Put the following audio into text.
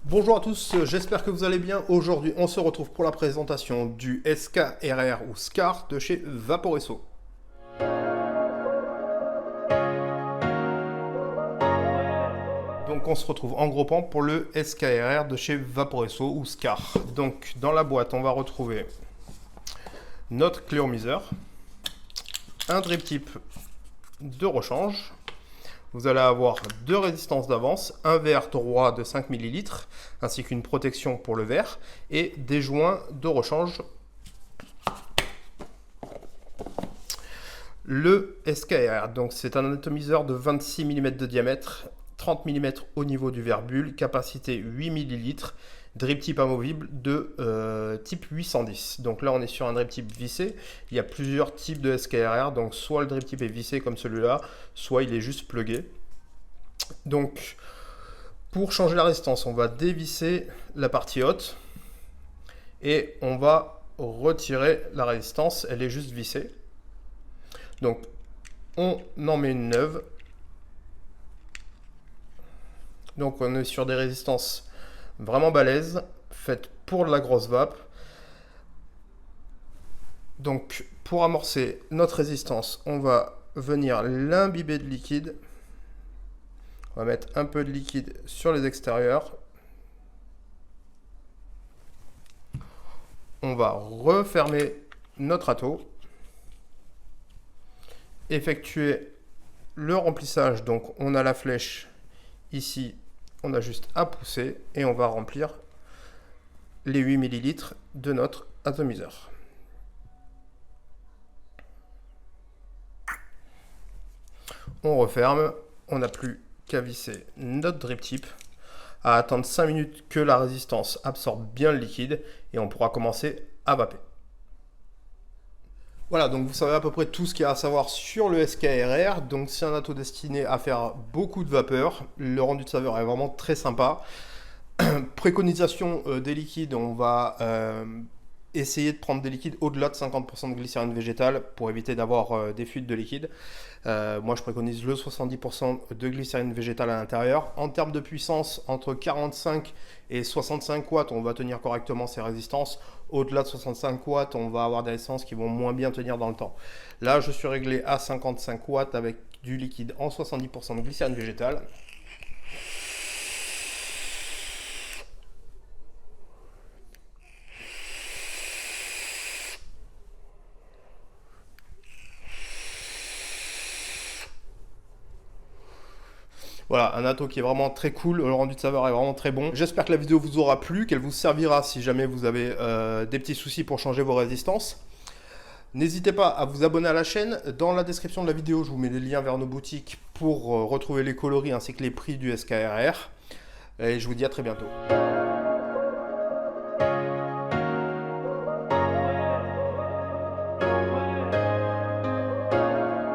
Bonjour à tous, j'espère que vous allez bien. Aujourd'hui, on se retrouve pour la présentation du SKRR ou SCAR de chez Vaporesso. Donc on se retrouve en gros plan pour le SKRR de chez Vaporesso ou SCAR. Donc dans la boîte, on va retrouver notre clé au miseur, un drip tip de rechange. Vous allez avoir deux résistances d'avance, un verre droit de 5 ml, ainsi qu'une protection pour le verre, et des joints de rechange. Le SKR, donc c'est un atomiseur de 26 mm de diamètre, 30 mm au niveau du verre bulle, capacité 8 ml, drip tip amovible de type 810. Donc là on est sur un drip tip vissé. Il y a plusieurs types de SKRR, donc soit le drip tip est vissé comme celui-là, soit il est juste plugué. Donc pour changer la résistance, on va dévisser la partie haute et on va retirer la résistance, elle est juste vissée. Donc on en met une neuve. Donc on est sur des résistances vraiment balèzes, faites pour la grosse vape. Donc pour amorcer notre résistance, on va venir l'imbiber de liquide. On va mettre un peu de liquide sur les extérieurs. On va refermer notre atto. Effectuer le remplissage. Donc on a la flèche ici. On a juste à pousser et on va remplir les 8 ml de notre atomiseur. On referme. On n'a plus qu'à visser notre drip tip, à attendre 5 minutes que la résistance absorbe bien le liquide et on pourra commencer à vaper. Voilà, donc vous savez à peu près tout ce qu'il y a à savoir sur le SKRR. Donc c'est un atto destiné à faire beaucoup de vapeur. Le rendu de saveur est vraiment très sympa. Préconisation des liquides, on va essayer de prendre des liquides au-delà de 50% de glycérine végétale pour éviter d'avoir des fuites de liquide. Moi je préconise le 70% de glycérine végétale à l'intérieur. En termes de puissance, entre 45 et 65 watts, on va tenir correctement ces résistances. Au-delà de 65 watts, on va avoir des résistances qui vont moins bien tenir dans le temps. Là, je suis réglé à 55 watts avec du liquide en 70% de glycérine végétale. Voilà, un atto qui est vraiment très cool, le rendu de saveur est vraiment très bon. J'espère que la vidéo vous aura plu, qu'elle vous servira si jamais vous avez des petits soucis pour changer vos résistances. N'hésitez pas à vous abonner à la chaîne. Dans la description de la vidéo, je vous mets les liens vers nos boutiques pour retrouver les coloris ainsi que les prix du SKRR. Et je vous dis à très bientôt.